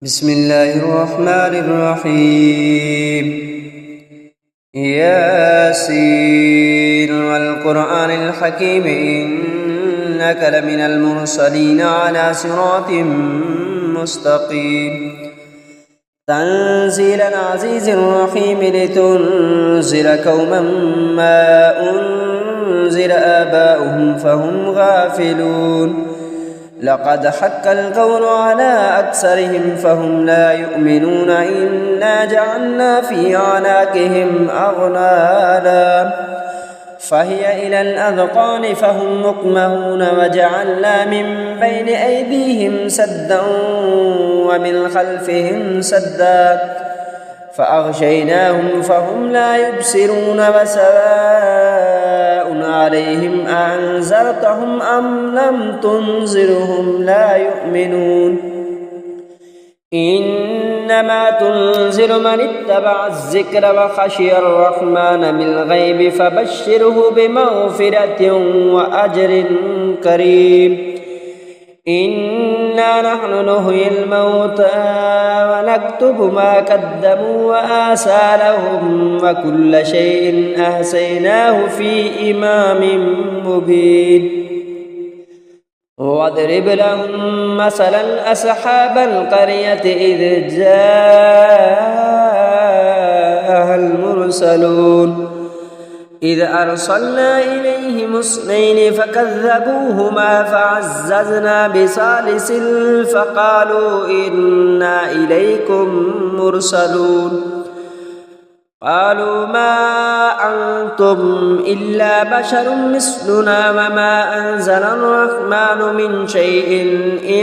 بسم الله الرحمن الرحيم. ياسين والقرآن الحكيم إنك لمن المرسلين على صراط مستقيم. تنزيل العزيز الرحيم لتنذر قوما ما أنذر آباؤهم فهم غافلون. لقد حق القول على أكثرهم فهم لا يؤمنون. إنا جعلنا في أعناقهم أغلالا فهي إلى الأذقان فهم مقمحون. وجعلنا من بين أيديهم سدا ومن خلفهم سدا فأغشيناهم فهم لا يبصرون. وسواء عليهم أنذرتهم أم لم تنذرهم لا يؤمنون. إنما تنذر من اتبع الذكر وخشي الرحمن بالغيب فبشره بمغفرة وأجر كريم. إنا نحن نحيي الموتى ونكتب ما قدموا وآثارهم وكل شيء أحصيناه في إمام مبين. واضرب لهم مثلا أصحاب القرية إذ جاءها المرسلون إذ أرسلنا إليهم اثنين فكذبوهما فعززنا بثالث فقالوا إنا إليكم مرسلون. قالوا ما أنتم إلا بشر مثلنا وما أنزل الرحمن من شيء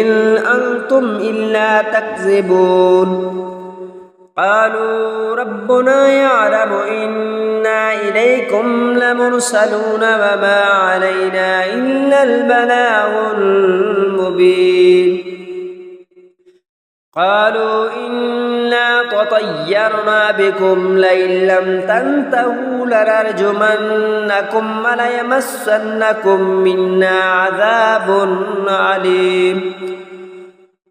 إن أنتم إلا تكذبون. قالوا ربنا يعلم إنا إليكم لمرسلون وما علينا إلا البلاغ المبين. قالوا إنا تطيرنا بكم لئن لم تنتهوا لنرجمنكم وليمسنكم منا عذاب عليم.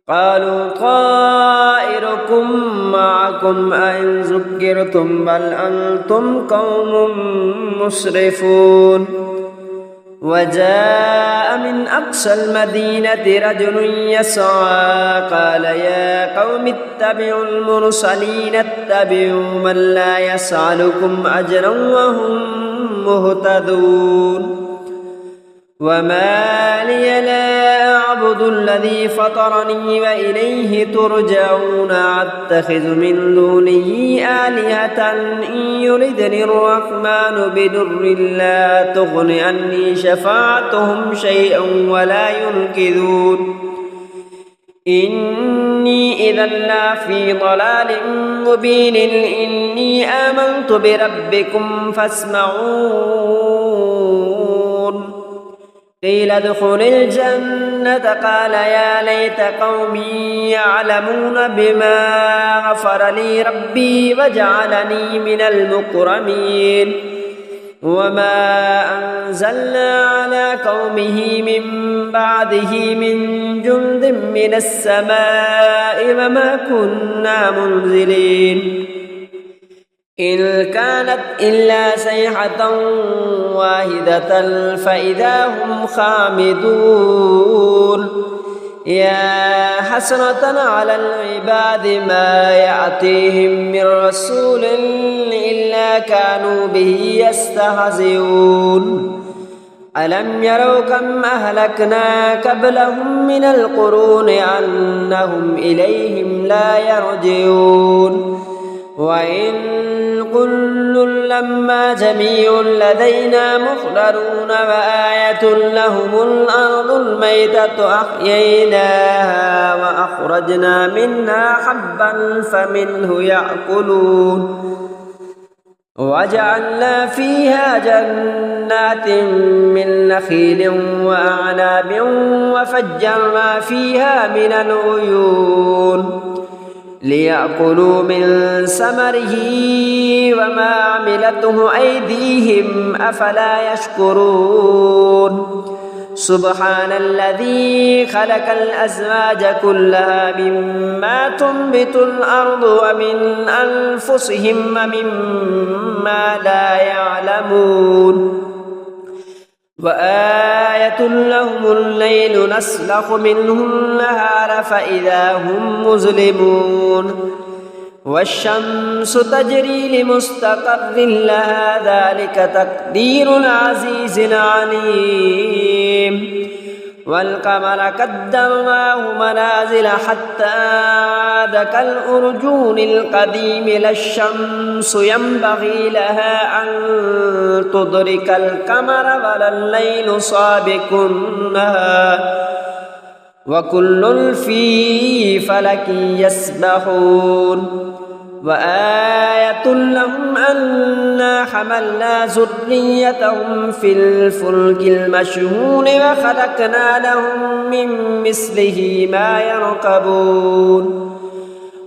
قالوا طائركم معكم أئن ذكرتم بل أنتم قوم مسرفون. وجاء من أقصى المدينة رجل يسعى قال يا قوم اتبعوا المرسلين اتبعوا من لا يسألكم أجرا وهم مهتدون. وما لي لا أعبد الذي فطرني وإليه ترجعون. أتخذ من دونه آلهة إن يردني الرحمن بضر لا تغن عني شفاعتهم شيئا ولا ينقذون. إني إذا لفي ضلال مبين. إني آمنت بربكم فاسمعون. قيل ادخل الجنة قال يا ليت قومي يعلمون بما غفر لي ربي وجعلني من المكرمين. وما أنزلنا على قومه من بعده من جند من السماء وما كنا منزلين. إن كانت إلا صيحة واحدة فإذا هم خامدون. يا حسرة على العباد ما يأتيهم من رسول إلا كانوا به يستهزئون. ألم يروا كم أهلكنا قبلهم من القرون أنهم إليهم لا يرجعون. وإن كل لما جميع لدينا محضرون. وآية لهم الأرض الميتة أحييناها وأخرجنا منها حبا فمنه يأكلون. وجعلنا فيها جنات من نخيل وأعناب وفجرنا فيها من العيون ليأكلوا من ثمره وما عملته أيديهم أفلا يشكرون. سبحان الذي خلق الأزواج كلها مما تنبت الأرض ومن أنفسهم ومما لا يعلمون وآية لهم الليل نسلخ منه النهار فإذا هم مظلمون والشمس تجري لمستقر لها ذلك تقدير العزيز العليم والقمر قدرناه منازل حتى عاد كالأرجون القديم لا الشمس ينبغي لها أن تدرك القمر ولا الليل سابق النهار وكل في فلك يسبحون وآية لهم أنا حملنا ذريتهم في الفلك المشحون وخلقنا لهم من مثله ما يركبون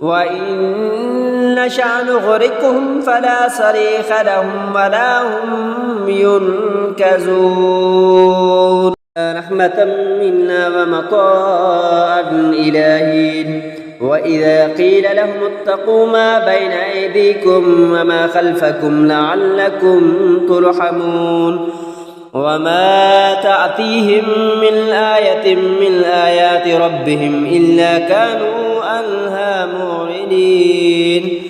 وإن نشأ نغرقهم فلا صريخ لهم ولا هم ينقذون رحمة منا ومطاعا إلى حين وإذا قيل لهم اتقوا ما بين أيديكم وما خلفكم لعلكم ترحمون وما تأتيهم من آية من آيات ربهم إلا كانوا عنها معرضين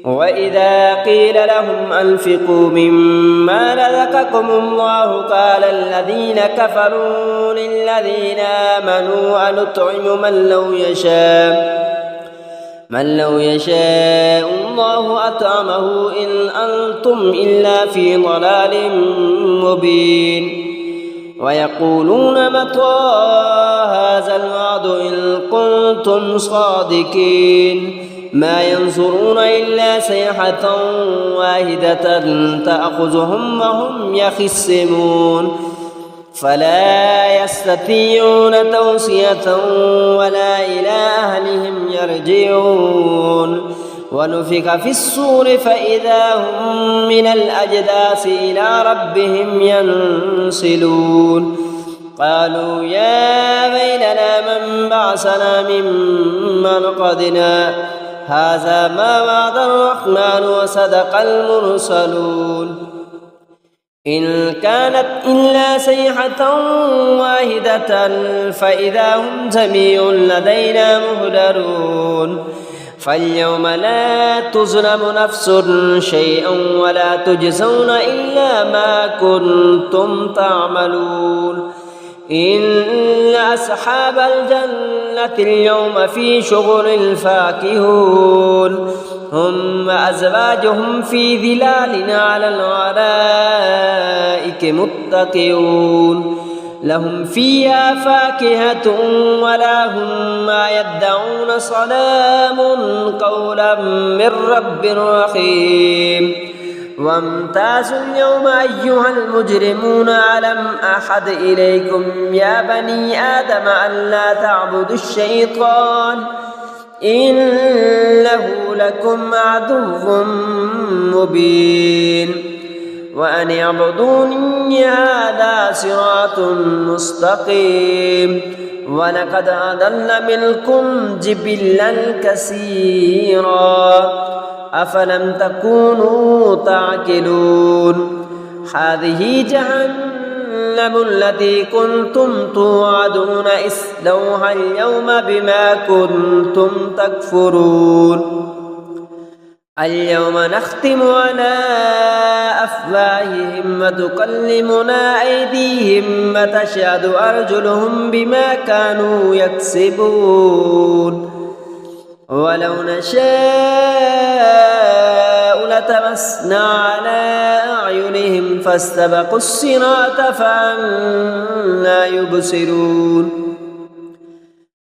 وإذا قيل لهم أنفقوا مما رزقكم الله قال الذين كفروا للذين آمنوا أنطعم من لو يشاء الله أطعمه إن أنتم إلا في ضلال مبين ويقولون متى هذا الوعد إن كنتم صادقين ما ينظرون إلا صيحة واحدة تأخذهم وهم يخصمون فلا يستطيعون توصية ولا إلى أهلهم يرجعون ونفخ في الصور فإذا هم من الأجداث إلى ربهم ينسلون قالوا يا ويلنا من بعثنا من مرقدنا هذا ما وعد الرحمن وصدق المرسلون إن كانت إلا صيحة واحدة فإذا هم جميع لدينا مهدرون فاليوم لا تظلم نفس شيئا ولا تجزون إلا ما كنتم تعملون إن أصحاب الجنة اليوم في شغل فاكهون هم وأزواجهم في ظلال على الأرائك متكئون لهم فيها فاكهة ولا هم ما يدعون سلام قولا من رب رحيم وامتازوا اليوم أيها المجرمون ألم أحد إليكم يا بني آدم ألا تعبدوا الشيطان إنه لكم عدو مبين وأن اعبدوني هذا صراط مستقيم ولقد أضل منكم جبلا كثيرا أفلم تكونوا تعقلون هذه جهنم التي كنتم توعدون اصلوها اليوم بما كنتم تكفرون اليوم نختم على أفواههم وتكلمنا أيديهم وتشهد أرجلهم بما كانوا يكسبون ولو نشاء لتمسنا على أعينهم فاستبقوا الصراط فأنى يبصرون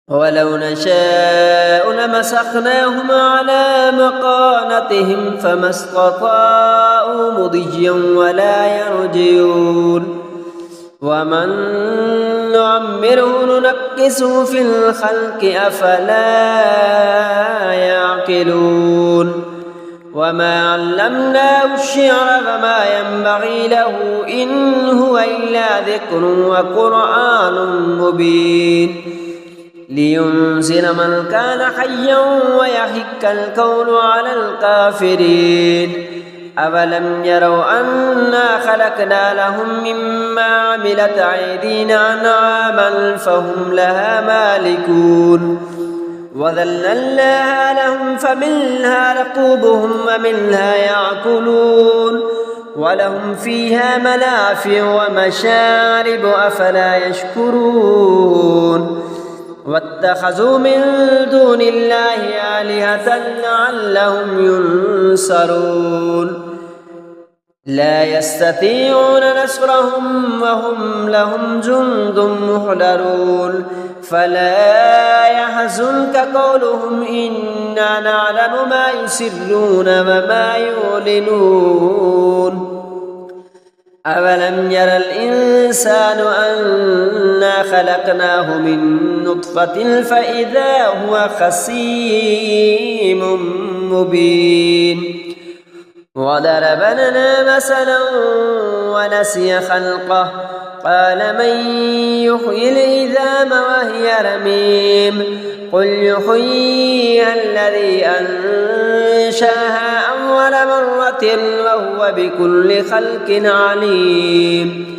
ولو نشاء لمسخناهم على مكانتهم فما استطاعوا مضيا ولا يرجعون ومن نعمره ننكسه في الخلق أفلا يعقلون ومن وما علمناه الشعر فما ينبغي له إن هو إلا ذكر وقرآن مبين لينذر من كان حيا ويحق القول على الكافرين أولم يروا أنا خلقنا لهم مما عملت أيدينا أنعاما فهم لها مالكون وذللناها لهم فمنها ركوبهم ومنها يأكلون ولهم فيها منافع ومشارب أفلا يشكرون واتخذوا من دون الله آلهة لعلهم ينصرون لا يستطيعون نصرهم وهم لهم جند محضرون فلا يحزنك قولهم إنا نعلم ما يسرون وما يعلنون أولم ير الإنسان أنا خلقناه من نطفة فإذا هو خصيم مبين وضرب لنا مثلا ونسي خلقه قال من يحيي العظام وهي رميم قل يحييها الذي أنشأها أول مرة وهو بكل خلق عليم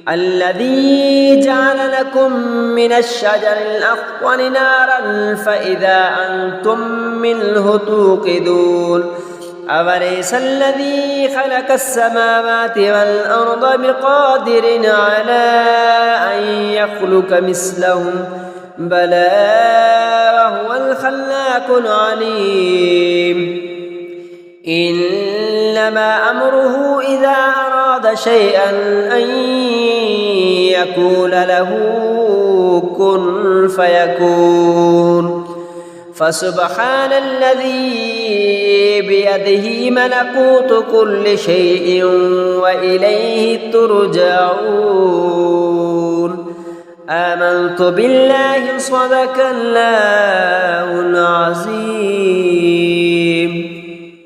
الذي جعل لكم من الشجر الأخضر نارا فإذا أنتم منه توقدون أوليس الذي خلق السماوات والأرض بقادر على أن يخلق مثلهم بلى وهو الخلاق العليم إنما أمره إذا أراد شيئا أن يقول له كن فيكون فسبحان الذي بيده ملكوت كل شيء وإليه ترجعون آمنت بالله صدق الله العظيم.